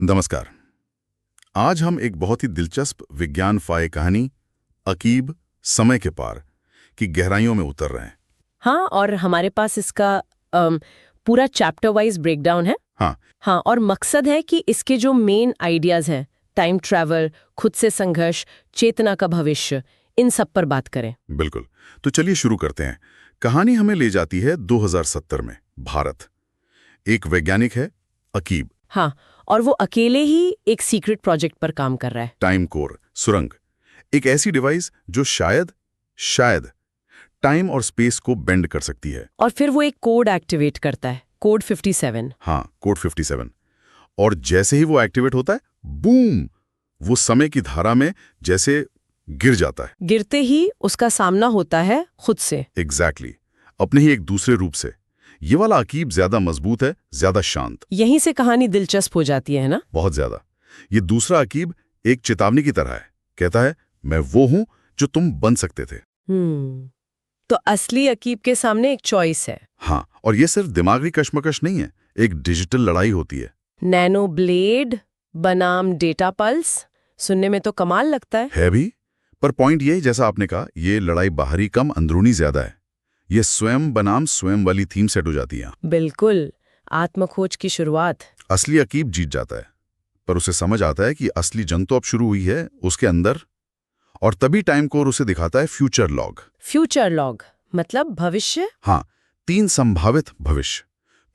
नमस्कार। आज हम एक बहुत ही दिलचस्प विज्ञान फाय कहानी अकीब समय के पार की गहराइयों में उतर रहे हैं। हाँ, और हमारे पास इसका पूरा चैप्टर वाइज ब्रेकडाउन है। हाँ, और मकसद है कि इसके जो मेन आइडियाज हैं, टाइम ट्रैवल, खुद से संघर्ष, चेतना का भविष्य, इन सब पर बात करें। बिल्कुल। तो चलिए शुरू करते हैं। कहानी हमें ले जाती है 2070 में भारत। एक वैज्ञानिक है अकीब। हाँ, और वो अकेले ही एक सीक्रेट प्रोजेक्ट पर काम कर रहा है। टाइम कोर सुरंग, एक ऐसी डिवाइस जो शायद टाइम और स्पेस को बेंड कर सकती है। और फिर वो एक कोड एक्टिवेट करता है, कोड 57। हाँ, कोड 57। और जैसे ही वो एक्टिवेट होता है, बूम, वो समय की धारा में जैसे गिर जाता है। गिरते ही उसका सामना होता है खुद से। एग्जैक्टली, अपने ही एक दूसरे रूप से। ये वाला अकीब ज्यादा मजबूत है, ज्यादा शांत। यहीं से कहानी दिलचस्प हो जाती है ना। बहुत ज्यादा। ये दूसरा अकीब एक चेतावनी की तरह है। कहता है, मैं वो हूं जो तुम बन सकते थे। तो असली अकीब के सामने एक चॉइस है। हाँ, और ये सिर्फ दिमागी कश्मकश नहीं है, एक डिजिटल लड़ाई होती है। नैनो ब्लेड बनाम डेटा पल्स, सुनने में तो कमाल लगता है भी, पर पॉइंट ये जैसा आपने कहा, ये लड़ाई बाहरी कम अंदरूनी ज्यादा है। ये स्वयं बनाम स्वयं वाली थीम सेट हो जाती है। बिल्कुल, आत्मखोज की शुरुआत। असली अकीब जीत जाता है, पर उसे समझ आता है कि असली जंग तो अब शुरू हुई है उसके अंदर। और तभी टाइम कोर उसे दिखाता है फ्यूचर लॉग। फ्यूचर लॉग मतलब भविष्य। हाँ, 3 संभावित भविष्य।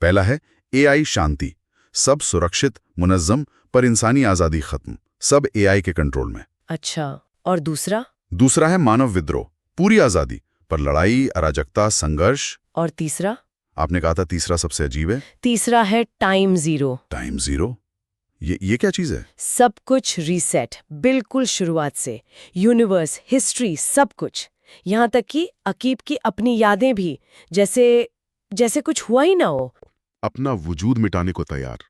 पहला है एआई शांति, सब सुरक्षित, मुनज्जम, पर इंसानी आजादी खत्म, सब एआई के कंट्रोल में। अच्छा, और दूसरा है मानव विद्रोह, पूरी आजादी, पर लड़ाई, अराजकता, संघर्ष। और तीसरा? आपने कहा था तीसरा सबसे अजीब है। तीसरा है टाइम जीरो। Time zero? ये क्या चीज है? सब कुछ रीसेट, बिल्कुल शुरुआत से। यूनिवर्स, हिस्ट्री, सब कुछ। यहाँ तक कि अकीब की अपनी यादें भी, जैसे कुछ हुआ ही ना हो। अपना वजूद मिटाने को तैयार।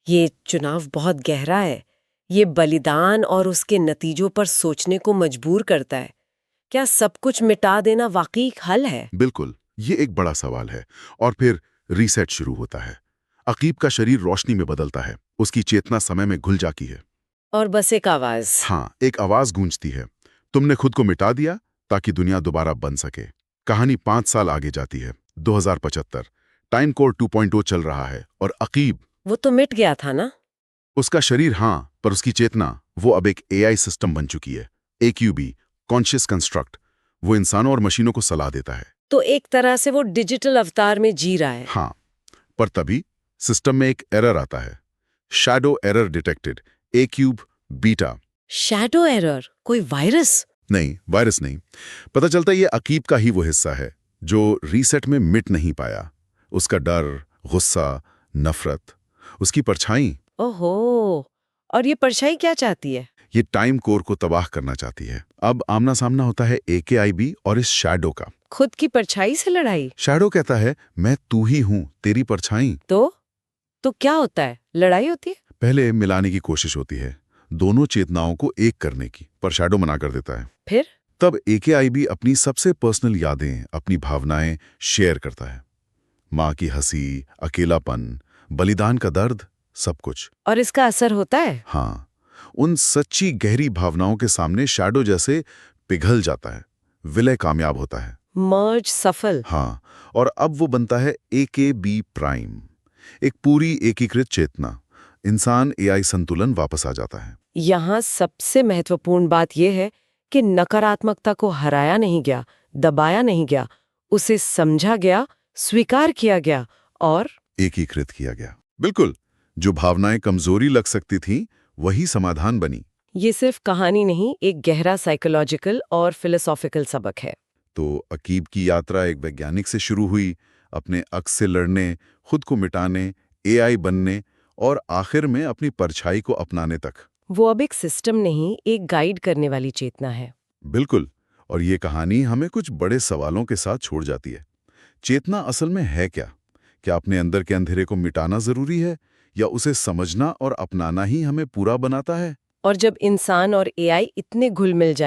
ये चुनाव बहुत गहरा है। ये बलिदान और उसके नतीजों पर सोचने को मजबूर करता है। क्या सब कुछ मिटा देना वाकई एक हल है? बिल्कुल, ये एक बड़ा सवाल है। और फिर रीसेट शुरू होता है। अकीब का शरीर रोशनी में बदलता है, उसकी चेतना समय में घुल जाती है। और बस एक आवाज। हाँ, एक आवाज गूंजती है, तुमने खुद को मिटा दिया ताकि दुनिया दोबारा बन सके। कहानी 5 साल आगे जाती है, 2075। टाइम कोर 2.0 चल रहा है और अकीब, वो तो मिट गया था ना। उसका शरीर हाँ, पर उसकी चेतना, वो अब एक एआई सिस्टम बन चुकी है। AQB, conscious construct. वो इंसानों और मशीनों को सलाह देता है। तो एक तरह से वो डिजिटल अवतार में जी रहा है। हाँ, पर तभी सिस्टम में एक एरर आता है। Shadow error detected, AQB beta. Shadow error? कोई वायरस? नहीं, वायरस नहीं। पता चलता ये अकीब का ही वो हिस्सा है जो रीसेट में मिट नहीं पाया। उसका डर, गुस्सा, नफरत, उसकी परछाई। ओहो, और ये परछाई क्या चाहती है? ये टाइम कोर को तबाह करना चाहती है। अब आमना सामना होता है AKIB और इस शैडो का। खुद की परछाई से लड़ाई? शैडो कहता है, मैं तू ही हूं, तेरी परछाई। तो क्या होता है? लड़ाई होती है? पहले मिलाने की कोशिश होती है, दोनों चेतनाओं को एक करने की, पर शैडो मना कर देता है। फिर? तब AKIB अपनी सबसे पर्सनल यादें, अपनी भावनाएं शेयर करता है। माँ की हंसी, अकेलापन, बलिदान का दर्द, सब कुछ। और इसका असर होता है? हाँ, उन सच्ची गहरी भावनाओं के सामने शैडो जैसे पिघल जाता है। विलय कामयाब होता है। मर्ज सफल। हाँ, और अब वो बनता है AKB प्राइम, एक पूरी एकीकृत चेतना। इंसान एआई संतुलन वापस आ जाता है। यहाँ सबसे महत्वपूर्ण बात यह है कि नकारात्मकता को हराया नहीं गया, दबाया नहीं गया, उसे समझा गया, स्वीकार किया गया और एकीकृत किया गया। बिल्कुल, जो भावनाएं कमजोरी लग सकती थीं, वही समाधान बनी। ये सिर्फ कहानी नहीं, एक गहरा साइकोलॉजिकल और फिलोसॉफिकल सबक है। तो अकीब की यात्रा एक वैज्ञानिक से शुरू हुई, अपने अक्स से लड़ने, खुद को मिटाने, एआई बनने और आखिर में अपनी परछाई को अपनाने तक। वो अब एक सिस्टम नहीं, एक गाइड करने वाली चेतना है। बिल्कुल, और ये कहानी हमें कुछ बड़े सवालों के साथ छोड़ जाती है। चेतना असल में है क्या? क्या अपने अंदर के अंधेरे को मिटाना जरूरी है, या उसे समझना और अपनाना ही हमें पूरा बनाता है? और जब इंसान और एआई इतने घुल मिल जाए